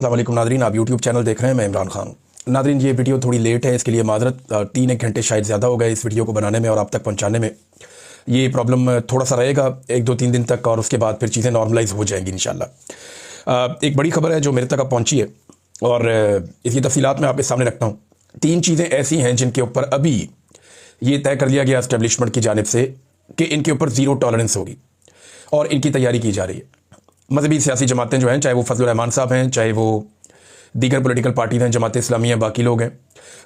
अस्सलामुअलैकुम नादरीन, आप YouTube channel देख रहे हैं। मैं इमरान खान। नादरीन, ये वीडियो थोड़ी लेट है, इसके लिए माजरत। 3-1 घंटे शायद ज़्यादा हो गए इस वीडियो को बनाने में और आप तक पहुंचाने में। ये प्रॉब्लम थोड़ा सा रहेगा 1-2-3 दिन तक, और उसके बाद फिर चीज़ें नॉर्मलाइज हो जाएंगी इंशाल्लाह। एक बड़ी खबर है जो मेरे तक अब पहुँची है और इसकी तफसीलात मैं आपके सामने रखता हूँ। 3 चीज़ें ऐसी हैं जिनके ऊपर अभी ये तय कर लिया गया एस्टेब्लिशमेंट की जानिब से कि इनके ऊपर ज़ीरो टॉलरेंस होगी और इनकी तैयारी की जा रही है। मजहबी सियासी जमातें जो हैं, चाहे वो फजलुर रहमान साहब हैं, चाहे वो दीगर पॉलिटिकल पार्टीज हैं, जमात इस्लामी हैं, बाकी लोग हैं,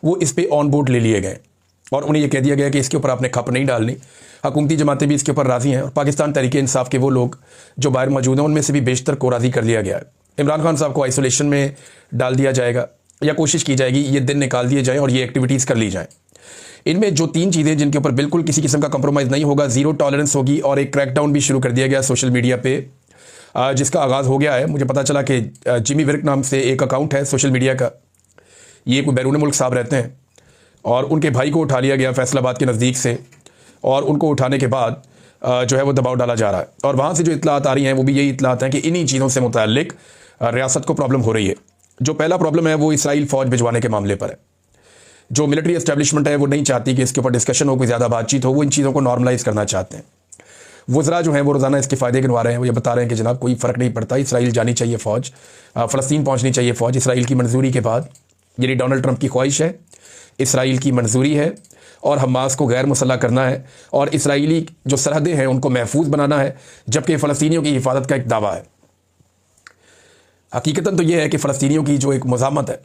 वो इस पे ऑन बोर्ड ले लिए गए और उन्हें यह कह दिया गया कि इसके ऊपर आपने खप नहीं डालनी। हुकूमती जमातें भी इसके ऊपर राज़ी हैं और पाकिस्तान तहरीक इंसाफ के वो लोग जो बाहर मौजूद हैं उनमें से भी बेशतर को राज़ी कर लिया गया है। इमरान खान साहब को आइसोलेशन में डाल दिया जाएगा या कोशिश की जाएगी ये दिन निकाल दिए जाएँ और ये एक्टिविटीज़ कर ली जाएँ। इनमें जो 3 चीज़ें जिनके ऊपर बिल्कुल किसी किस्म का कंप्रोमाइज़ नहीं होगा, ज़ीरो टॉलरेंस होगी और एक क्रैकडाउन भी शुरू कर दिया गया सोशल मीडिया पे, जिसका आगाज़ हो गया है। मुझे पता चला कि जिमी विर्क नाम से एक अकाउंट है सोशल मीडिया का, ये कोई बैरून मुल्क साहब रहते हैं और उनके भाई को उठा लिया गया फैसलाबाद के नज़दीक से, और उनको उठाने के बाद जो है वो दबाव डाला जा रहा है और वहाँ से जो इतलात आ रही हैं वो भी यही इतलात हैं कि इन्हीं चीज़ों से मुताल्लिक रियासत को प्रॉब्लम हो रही है। जो पहला प्रॉब्लम है वो इसराइल फ़ौज भिजवाने के मामले पर है। जो मिलिट्री एस्टेब्लिशमेंट है वो नहीं चाहती कि इसके ऊपर डिस्कशन हो, कोई ज़्यादा बातचीत हो, वो इन चीज़ों को नॉर्मलाइज़ करना चाहते हैं। वज़रा जो हैं वो रोज़ाना इसके फ़ायदे गिनवा रहे हैं। वो ये बता रहे हैं कि जनाब कोई फ़र्क नहीं पड़ता, इसराइल जानी चाहिए फ़ौज, फ़लस्तीन पहुँचनी चाहिए फ़ौज इसराइल की मंजूरी के बाद। यानी डोनाल्ड ट्रंप की ख्वाहिश है, इसराइल की मंजूरी है और हमास को गैर मुसल्लह करना है और इसराइली जो सरहदें हैं उनको महफूज बनाना है, जबकि फ़लस्तीनियों की हिफाजत का एक दावा है। हकीकतन तो यह है कि फ़लस्तीनियों की जो एक मुज़ामत है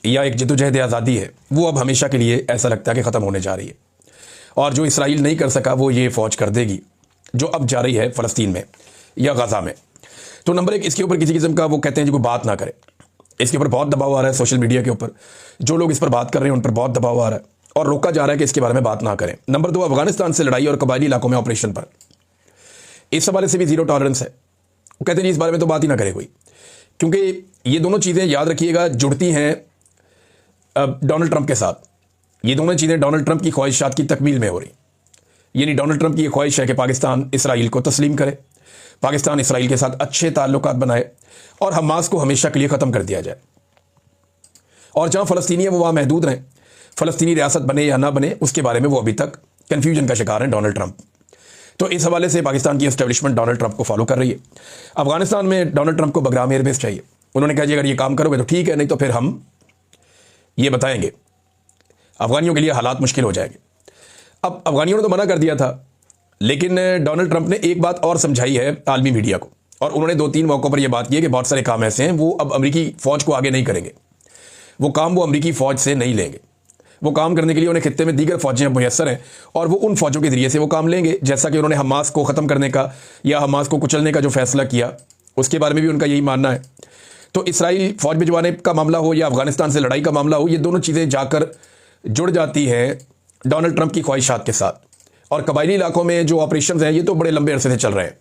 या एक जद्दोजहद आज़ादी है वो अब हमेशा के लिए ऐसा लगता है कि ख़त्म होने जा रही है और जो इसराइल नहीं कर सका वो ये फ़ौज कर देगी जो अब जा रही है फ़लस्तीन में या गज़ा में। तो नंबर 1, इसके ऊपर किसी किस्म का वो कहते हैं जी कोई बात ना करे। इसके ऊपर बहुत दबाव आ रहा है सोशल मीडिया के ऊपर, जो लोग इस पर बात कर रहे हैं उन पर बहुत दबाव आ रहा है और रोका जा रहा है कि इसके बारे में बात ना करें। नंबर 2, अफगानिस्तान से लड़ाई और कबायली इलाकों में ऑपरेशन पर इस हवाले से भी ज़ीरो टॉलरेंस है। वो कहते हैं जी इस बारे में तो बात ही ना करे कोई, क्योंकि ये दोनों चीज़ें याद रखिएगा जुड़ती हैं डोनाल्ड ट्रंप के साथ। ये दोनों चीज़ें डोनाल्ड ट्रंप की ख्वाहिशात की तकमील में हो रही। यानी डोनाल्ड ट्रंप की ये ख्वाहिश है कि पाकिस्तान इसराइल को तस्लीम करे, पाकिस्तान इसराइल के साथ अच्छे ताल्लुकात बनाए और हमास को हमेशा के लिए ख़त्म कर दिया जाए और जहाँ फ़लस्तीनी है वो वहाँ महदूद रहें। फ़लस्तीनी रियासत बने या ना बने उसके बारे में वो अभी तक कन्फ्यूजन का शिकार हैं डोनाल्ड ट्रंप। तो इस हवाले से पाकिस्तान की एस्टेब्लिशमेंट डोनाल्ड ट्रंप को फॉलो कर रही है। अफगानिस्तान में डोनाल्ड ट्रंप को बगराम एयरबेस चाहिए। उन्होंने कहा जी अगर ये काम करोगे तो ठीक है, नहीं तो फिर हम ये बताएंगे, अफगानियों के लिए हालात मुश्किल हो जाएंगे। अब अफगानियों ने तो मना कर दिया था, लेकिन डोनाल्ड ट्रंप ने एक बात और समझाई है आलमी मीडिया को और उन्होंने 2-3 मौक़ों पर यह बात की है कि बहुत सारे काम ऐसे हैं वो अब अमेरिकी फ़ौज को आगे नहीं करेंगे, वो काम वो अमेरिकी फ़ौज से नहीं लेंगे। वो काम करने के लिए उन्हें खित्ते में दीगर फ़ौजें मुयस्सर हैं और वो उन फ़ौजों के ज़रिए से वो काम लेंगे, जैसा कि उन्होंने हमास को ख़त्म करने का या हमास को कुचलने का जो फ़ैसला किया उसके बारे में भी उनका यही मानना है। तो इसराइल फ़ौज भिजवाने का मामला हो या अफगानिस्तान से लड़ाई का मामला हो, ये दोनों चीज़ें जाकर जुड़ जाती हैं डोनाल्ड ट्रंप की ख्वाहिशात के साथ। और कबायली इलाकों में जो ऑपरेशंस हैं ये तो बड़े लंबे अरसे से चल रहे हैं।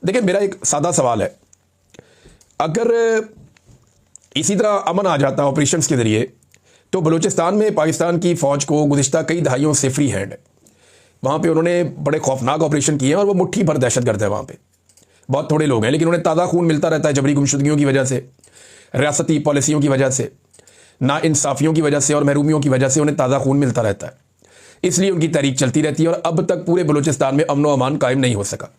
देखिए मेरा एक सादा सवाल है, अगर इसी तरह अमन आ जाता ऑपरेशंस के ज़रिए तो बलूचिस्तान में पाकिस्तान की फ़ौज को गुज़िश्ता कई दहाइयों से फ्री हैंड है। वहाँ पे उन्होंने बड़े खौफनाक ऑपरेशन किए हैं और वो मुट्ठी भर दहशतगर्द है। वहाँ पे बहुत थोड़े लोग हैं लेकिन उन्हें ताज़ा खून मिलता रहता है जबरी गुमशुदगियों की वजह से, रियासती पॉलिसियों की वजह से, नाइंसाफ़ियों की वजह से और महरूमियों की वजह से उन्हें ताज़ा खून मिलता रहता है। इसलिए उनकी तहरीक चलती रहती है और अब तक पूरे बलूचिस्तान में अमन व अमान कायम नहीं हो सका।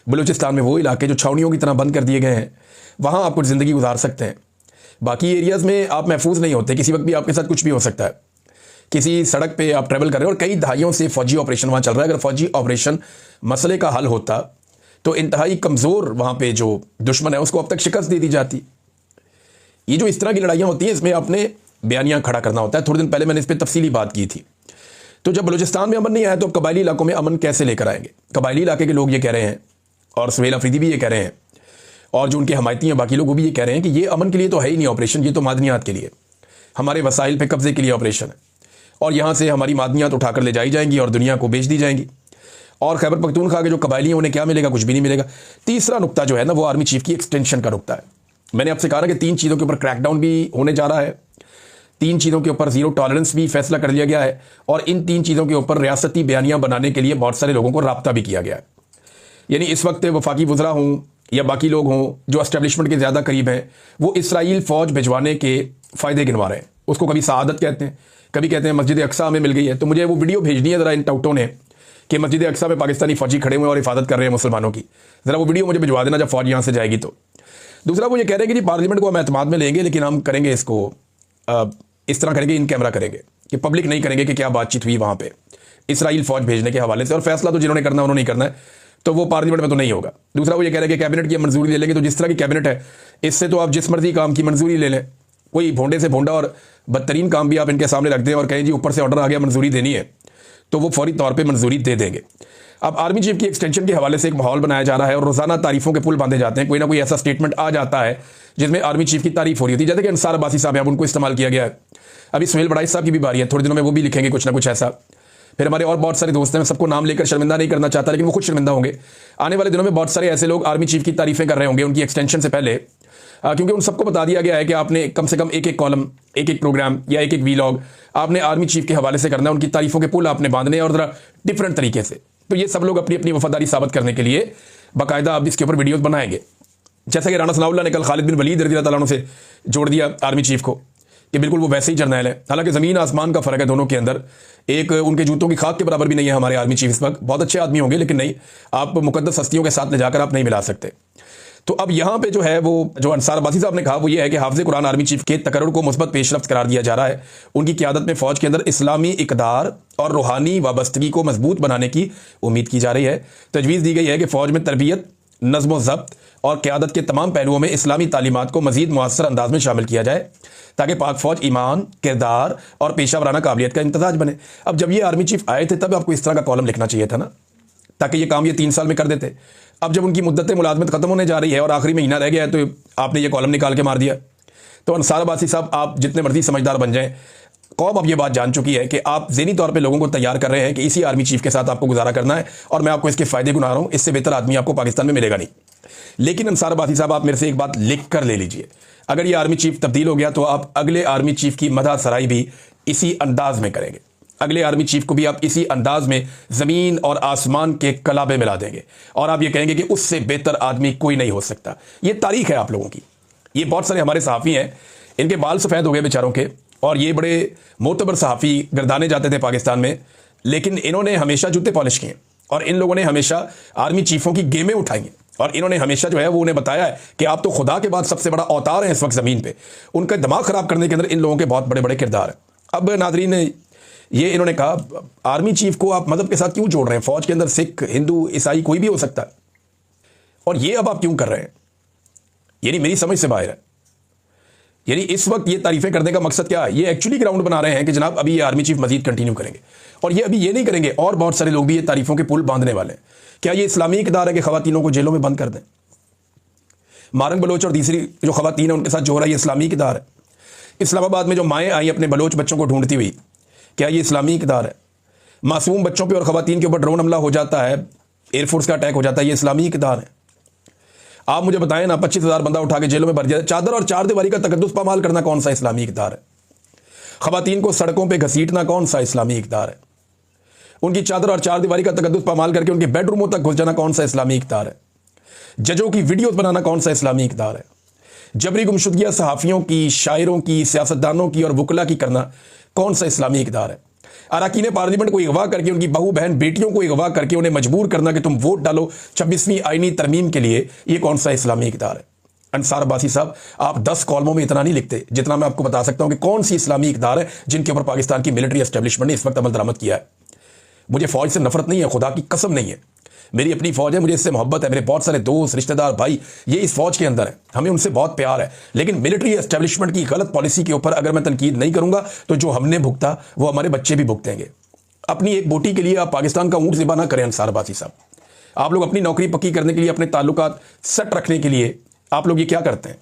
बलूचिस्तान में वो इलाके जो छावनियों की तरह बंद कर दिए गए हैं, वहाँ आप कुछ ज़िंदगी गुजार सकते हैं, बाकी एरियाज़ में आप महफूज नहीं होते। किसी वक्त भी आपके साथ कुछ भी हो सकता है। किसी सड़क पे आप ट्रैवल कर रहे हो और कई दहाइयों से फ़ौजी ऑपरेशन वहाँ चल रहा है। अगर फ़ौजी ऑपरेशन मसले का हल होता तो इंतहाई कमज़ोर वहाँ पे जो दुश्मन है उसको अब तक शिकस्त दे दी जाती। ये जो इस तरह की लड़ाइयाँ होती हैं इसमें अपने बयानियाँ खड़ा करना होता है। थोड़े दिन पहले मैंने इस पर तफसीली बात की थी। तो जब बलूचिस्तान में अमन नहीं आया तो अब कबायली इलाकों में अमन कैसे लेकर आएंगे? कबायली इलाके के लोग ये कह रहे हैं और सुहेल अफरीदी भी ये कह रहे हैं और जो उनके हमायती हैं बाकी लोग वो भी ये कह रहे हैं कि ये अमन के लिए तो है ही नहीं ऑपरेशन, ये तो मादनियात के लिए, हमारे वसाइल पे कब्जे के लिए ऑपरेशन है और यहाँ से हमारी मादनियात उठाकर ले जाई जाएंगी और दुनिया को बेच दी जाएंगी। और खैबर पख्तूनख्वा के जो कबायली हैं उन्हें क्या मिलेगा? कुछ भी नहीं मिलेगा। तीसरा नुकता जो है ना वो आर्मी चीफ की एक्सटेंशन का नुकता है। मैंने आपसे कहा कि 3 चीज़ों के ऊपर क्रैकडाउन भी होने जा रहा है, 3 चीज़ों के ऊपर ज़ीरो टॉलरेंस भी फैसला कर लिया गया है और इन 3 चीज़ों के ऊपर रियासती बयानियाँ बनाने के लिए बहुत सारे लोगों को राब्ता भी किया गया है। यानी इस वक्त वफाकी वज़रा हूँ या बाकी लोग हों जो एस्टेब्लिशमेंट के ज़्यादा करीब हैं, वो इसराइल फ़ौज भिजवाने के फ़ायदे गिनवा रहे हैं। उसको कभी सआदत कहते हैं, कभी कहते हैं मस्जिद अक्सा हमें मिल गई है। तो मुझे वो वीडियो भेजनी है ज़रा इन टाउटों ने कि मस्जिद अक्सा में पाकिस्तानी फ़ौजी खड़े हुए हैं और हिफाजत कर रहे हैं मुसलमानों की। ज़रा वो वीडियो मुझे भिजवा देना जब फ़ौज यहाँ से जाएगी तो। दूसरा वो ये कह रहे हैं कि जी पार्लियामेंट को हम एतमाद में लेंगे, लेकिन हम करेंगे इसको इस तरह करेंगे, इन कैमरा करेंगे कि पब्लिक नहीं करेंगे कि क्या बातचीत हुई वहाँ पे इसराइल फ़ौज भेजने के हवाले से, और फैसला तो जिन्होंने करना उन्होंने ही करना है, तो वो पार्लियामेंट में तो नहीं होगा। दूसरा वो ये कह रहे हैं कि कैबिनेट की मंजूरी ले लेंगे। तो जिस तरह की कैबिनेट है, इससे तो आप जिस मर्जी काम की मंजूरी ले लें, कोई भोंडे से भोंडा और बदतरीन काम भी आप इनके सामने रख दें और कहें जी ऊपर से ऑर्डर आ गया मंजूरी देनी है, तो वो फौरी तौर पर मंजूरी दे देंगे। अब आर्मी चीफ की एक्सटेंशन के हवाले से एक माहौल बनाया जा रहा है और रोजाना तारीफों के पुल बांधे जाते हैं। कोई ना कोई ऐसा स्टेटमेंट आ जाता है जिसमें आर्मी चीफ की तारीफ हो रही होती है, जैसे कि अंसार अब्बासी साहब हैं, अब उनको इस्तेमाल किया गया है। अभी सुहेल बड़ाई साहब की भी बारी है, थोड़े दिनों में वो भी लिखेंगे कुछ ना कुछ ऐसा। फिर हमारे और बहुत सारे दोस्त हैं, मैं सबको नाम लेकर शर्मिंदा नहीं करना चाहता, लेकिन वो खुद शर्मिंदा होंगे। आने वाले दिनों में बहुत सारे ऐसे लोग आर्मी चीफ की तारीफें कर रहे होंगे उनकी एक्सटेंशन से पहले, क्योंकि उन सबको बता दिया गया है कि आपने कम से कम एक एक कॉलम, एक एक प्रोग्राम या एक एक वीलॉग आपने आर्मी चीफ के हवाले से करना है, उनकी तारीफों के पुल आपने बांधने और जरा डिफरेंट तरीके से। तो ये सब लोग अपनी अपनी वफादारी साबित करने के लिए बाकायदा अब इसके ऊपर वीडियोस बनाएंगे। जैसा कि राणा सनाउल्लाह ने कल खालिद बिन वलीद रज़ी अल्लाह अन्हु से जोड़ दिया आर्मी चीफ को कि बिल्कुल वो वैसे ही जर्नैल है। हालांकि ज़मीन आसमान का फ़र्क है दोनों के अंदर, एक उनके जूतों की खाक के बराबर भी नहीं है हमारे आर्मी चीफ इस वक्त। बहुत अच्छे आदमी होंगे, लेकिन नहीं, आप मुकद्दस हस्तियों के साथ ले जाकर आप नहीं मिला सकते। तो अब यहाँ पे जो है वो जो अंसार अब्बासी साहब ने कहा वो ये है कि हाफ़िज़ कुरान आर्मी चीफ के तकर्रुर को मुस्बत पेशरफ्त करार दिया जा रहा है। उनकी क़यादत में फ़ौज के अंदर इस्लामी इक़दार और रूहानी वाबस्तगी को मजबूत बनाने की उम्मीद की जा रही है। तजवीज़ दी गई है कि फ़ौज में तरबियत, नज़्म ज़ब्त और क़यादत के तमाम पहलुओं में इस्लामी तालीमात को मज़ीद मुअस्सर अंदाज में शामिल किया जाए ताकि पाक फ़ौज ईमान, किरदार और पेशा वराना काबिलियत का इम्तज़ाज बने। अब जब ये आर्मी चीफ आए थे तब आपको इस तरह का कॉलम लिखना चाहिए था ना, ताकि ये काम ये 3 साल में कर देते। अब जब उनकी मुद्दत मुलाजमत ख़त्म होने जा रही है और आखिरी महीना रह गया है, तो आपने ये कॉलम निकाल के मार दिया। तो अंसार अब्बासी साहब, आप जितने मर्जी समझदार बन जाएं, कौम अब ये बात जान चुकी है कि आप ज़हनी तौर पे लोगों को तैयार कर रहे हैं कि इसी आर्मी चीफ के साथ आपको गुजारा करना है, और मैं आपको इसके फ़ायदे गिना रहा हूँ। इससे बेहतर आदमी आपको पाकिस्तान में मिलेगा नहीं। लेकिन अंसार अब्बासी साहब, आप मेरे से एक बात लिख कर ले लीजिए, अगर ये आर्मी चीफ तब्दील हो गया तो आप अगले आर्मी चीफ की मदह सराई भी इसी अंदाज में करेंगे। अगले आर्मी चीफ को भी आप इसी अंदाज में ज़मीन और आसमान के कलाबे मिला देंगे और आप ये कहेंगे कि उससे बेहतर आदमी कोई नहीं हो सकता। ये तारीख है आप लोगों की। ये बहुत सारे हमारे सहाफ़ी हैं, इनके बाल सफ़ेद हो गए बेचारों के, और ये बड़े मोतबर सहाफ़ी गर्दाने जाते थे पाकिस्तान में, लेकिन इन्होंने हमेशा जूते पॉलिश किए और इन लोगों ने हमेशा आर्मी चीफ़ों की गेमें उठाई हैं और इन्होंने हमेशा जो है वो उन्हें बताया है कि आप तो खुदा के बाद सबसे बड़ा अवतार हैं इस वक्त ज़मीन पे। उनका दिमाग ख़राब करने के अंदर इन लोगों के बहुत बड़े बड़े किरदार हैं। अब नाज़रीन, ये इन्होंने कहा आर्मी चीफ को आप मज़हब के साथ क्यों जोड़ रहे हैं? फ़ौज के अंदर सिख, हिंदू, ईसाई कोई भी हो सकता है, और ये अब आप क्यों कर रहे हैं? यानी मेरी समझ से बाहर है। यानी इस वक्त ये तारीफें करने का मकसद क्या है? ये एक्चुअली ग्राउंड बना रहे हैं कि जनाब अभी ये आर्मी चीफ मजीद कंटिन्यू करेंगे, और ये अभी ये नहीं करेंगे, और बहुत सारे लोग भी ये तारीफों के पुल बांधने वाले हैं। क्या ये इस्लामी इक़दार है कि ख़वातीनों को जेलों में बंद कर दें? मारंग बलोच और तीसरी जो ख़वातीन है उनके साथ जो हो रहा है, ये इस्लामी इक़दार है। इस्लामाबाद में जो माएँ आई अपने बलोच बच्चों को ढूंढती हुई, क्या ये इस्लामी इक़दार है? मासूम बच्चों पे और ख़वातीन के ऊपर ड्रोन हमला हो जाता है, एयरफोर्स का अटैक हो जाता है, ये इस्लामी इक़दार है? आप मुझे बताएं ना, 25,000 बंदा उठा के जेलों में भर जाए, चादर और चार दीवारी का तकद्दुस पामाल करना कौन सा इस्लामी इक़दार है? ख़वातीन को सड़कों पर घसीटना कौन सा इस्लामी इक़दार है? उनकी चादर और चार दीवारी का तकद्दुस पामाल करके उनके बेडरूमों तक घुस जाना कौन सा इस्लामी इक़दार है? जजों की वीडियोस बनाना कौन सा इस्लामी इक़दार है? जबरी गुमशुदगियाँ सहाफ़ियों की, शायरों की, सियासतदानों की और वकला की करना कौन सा इस्लामी इक़दार है? अरकान पार्लियामेंट को अगवा करके, उनकी बहू बहन बेटियों को अगवा करके उन्हें मजबूर करना कि तुम वोट डालो 26वीं आईनी तरमीम के लिए, ये कौन सा इस्लामी इक़दार है? अंसार अब्बासी साहब, आप 10 कॉलमों में इतना नहीं लिखते जितना मैं आपको बता सकता हूं कि कौन सी इस्लामी इक़दार है जिनके ऊपर पाकिस्तान की मिलिट्री एस्टेब्लिशमेंट ने इस वक्त अमल दरामद किया है। मुझे फ़ौज से नफरत नहीं है, खुदा की कसम नहीं है, मेरी अपनी फ़ौज है, मुझे इससे मोहब्बत है, मेरे बहुत सारे दोस्त, रिश्तेदार, भाई ये इस फ़ौज के अंदर है, हमें उनसे बहुत प्यार है। लेकिन मिलिट्री एस्टेब्लिशमेंट की गलत पॉलिसी के ऊपर अगर मैं तनकीद नहीं करूंगा तो जो हमने भुगता वो हमारे बच्चे भी भुगतेंगे। अपनी एक बोटी के लिए आप पाकिस्तान का ऊँट ज़िबा ना करें अंसार अब्बासी साहब। आप लोग अपनी नौकरी पक्की करने के लिए, अपने ताल्लुकात सेट रखने के लिए आप लोग ये क्या करते हैं?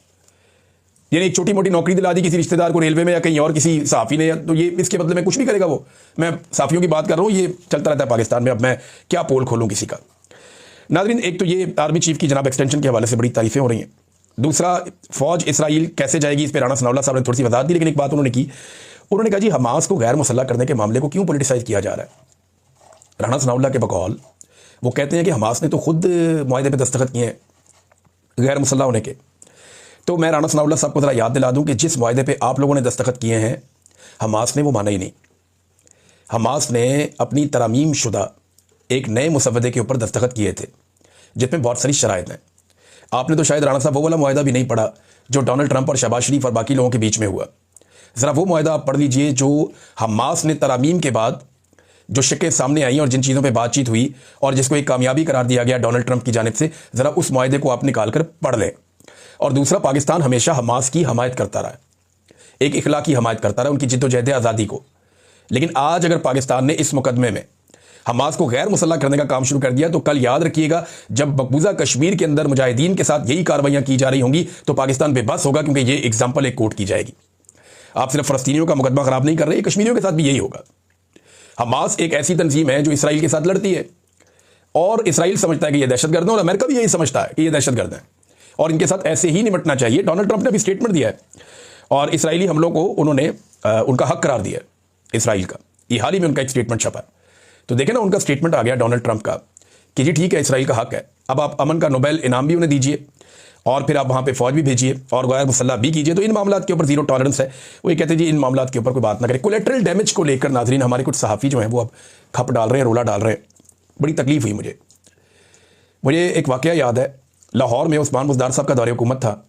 यानी एक छोटी मोटी नौकरी दिला दी किसी रिश्तेदार को रेलवे में या कहीं और किसी सहाफ़ी ने, तो ये इसके बदले में कुछ भी करेगा वो। मैं सहाफ़ियों की बात कर रहा हूँ, ये चलता रहता है पाकिस्तान में। अब मैं क्या पोल खोलूँ किसी का? नाज़रीन, एक तो ये आर्मी चीफ की जनाब एक्सटेंशन के हवाले से बड़ी तारीफ़ें हो रही हैं। दूसरा, फ़ौज इसराइल कैसे जाएगी, इस पर राणा सनाउल्लाह साहब ने थोड़ी सी वजाहत दी, लेकिन एक बात उन्होंने की, उन्होंने कहा जी हमास को गैर मुसल्लह करने के मामले को क्यों पोलिटिसाइज़ किया जा रहा है? राणा सनाउल्लाह के बकौल वो कहते हैं कि हमास ने तो खुद मुआहदे पे दस्तखत किए हैं, गैर मुसल्लह होने के। तो मैं राना सनाउल्लाह साहब को ज़रा याद दिला दूं कि जिस मुआहदे पे आप लोगों ने दस्तखत किए हैं, हमास ने वो माना ही नहीं। हमास ने अपनी तरमीम शुदा एक नए मुसवदे के ऊपर दस्तखत किए थे जिसमें बहुत सारी शराइत हैं। आपने तो शायद राना साहब वो वाला मुआहदा भी नहीं पढ़ा जो डोनाल्ड ट्रंप और शहबाज शरीफ और बाकी लोगों के बीच में हुआ। ज़रा वो मुआहदा आप पढ़ लीजिए जो हमास ने तरमीम के बाद जो शिक्के सामने आई और जिन चीज़ों पे बातचीत हुई और जिसको एक कामयाबी करार दिया गया डोनाल्ड ट्रंप की जानिब से, ज़रा उस मुआहदे को आप निकाल कर पढ़ लें। और दूसरा, पाकिस्तान हमेशा हमास की हमायत करता रहा है, एक इखलाकी हमायत करता रहा उनकी जिद्दोजहद आज़ादी को। लेकिन आज अगर पाकिस्तान ने इस मुकदमे में हमास को गैर मुसल्लह करने का काम शुरू कर दिया तो कल याद रखिएगा जब मकबूजा कश्मीर के अंदर मुजाहिदीन के साथ यही कार्रवाइयाँ की जा रही होंगी तो पाकिस्तान बेबस होगा, क्योंकि ये एग्जाम्पल एक कोर्ट की जाएगी। आप सिर्फ फ़लस्तीनियों का मुकदमा ख़राब नहीं कर रहे, कश्मीरियों के साथ भी यही होगा। हमास एक ऐसी तंजीम है जो इसराइल के साथ लड़ती है और इसराइल समझता है कि ये दहशतगर्द है और अमेरिका भी यही समझता है कि ये दहशतगर्द है और इनके साथ ऐसे ही निपटना चाहिए। डोनाल्ड ट्रंप ने भी स्टेटमेंट दिया है और इसराइली हमलों को उन्होंने उनका हक करार दिया इसराइल का। ये हाल ही में उनका एक स्टेटमेंट छपा, तो देखें ना, उनका स्टेटमेंट आ गया डोनाल्ड ट्रंप का कि जी ठीक है, इसराइल का हक है, अब आप अमन का नोबेल इनाम भी उन्हें दीजिए और फिर आप वहाँ पे फौज भी भेजिए और गैर मुसल्लह भी कीजिए। तो इन मामलात के ऊपर जीरो टॉलरेंस है। वो ये कहते हैं जी इन मामलात के ऊपर कोई बात ना करें। कोलेटरल डैमेज को लेकर नाजरीन हमारे कुछ सहाफ़ी जो हैं वो अब खप डाल रहे हैं, रोला डाल रहे हैं। बड़ी तकलीफ हुई मुझे एक वाक़या याद है, लाहौर में उस्मान बुज़दार साहब का दौरे हुकूमत था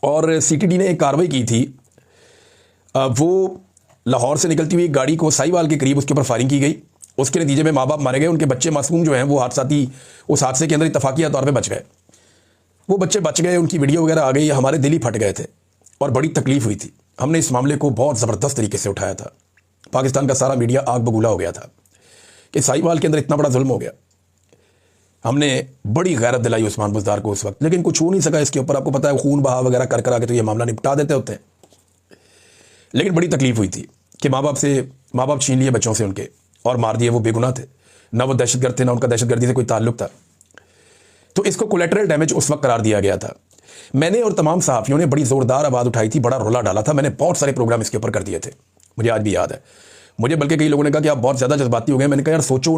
और CTD ने एक कार्रवाई की थी। वो लाहौर से निकलती हुई एक गाड़ी को साहिवाल के करीब उसके ऊपर फायरिंग की गई। उसके नतीजे में माँ बाप मारे गए, उनके बच्चे मासूम जो हैं वो हादसाती उस हादसे के अंदर इत्तफाकिया तौर पे बच गए। वो बच्चे बच गए, उनकी वीडियो वगैरह आ गई, हमारे दिल ही फट गए थे और बड़ी तकलीफ हुई थी। हमने इस मामले को बहुत ज़बरदस्त तरीके से उठाया था। पाकिस्तान का सारा मीडिया आग बबूला हो गया था कि साहिवाल के अंदर इतना बड़ा जुल्म हो गया। हमने बड़ी गैरत दिलाई उस्मान बुज़दार को उस वक्त, लेकिन कुछ हो नहीं सका इसके ऊपर। आपको पता है खून बहा वगैरह कर आके तो ये मामला निपटा देते होते हैं। लेकिन बड़ी तकलीफ हुई थी कि माँ बाप छीन लिए बच्चों से उनके और मार दिए। वो बेगुनाह थे, ना वो दहशतगर्द थे, ना उनका दहशतगर्दी से कोई ताल्लुक था। तो इसको कोलेटरल डैमेज उस वक्त करार दिया गया था। मैंने और तमाम सहाफ़ियों ने बड़ी ज़ोरदार आवाज़ उठाई थी, बड़ा रोला डाला था। मैंने बहुत सारे प्रोग्राम इसके ऊपर कर दिए थे, मुझे आज भी याद है। मुझे बल्कि कई लोगों ने कहा कि आप बहुत ज़्यादा जज्बाती हो गए। मैंने कहा यार सोचो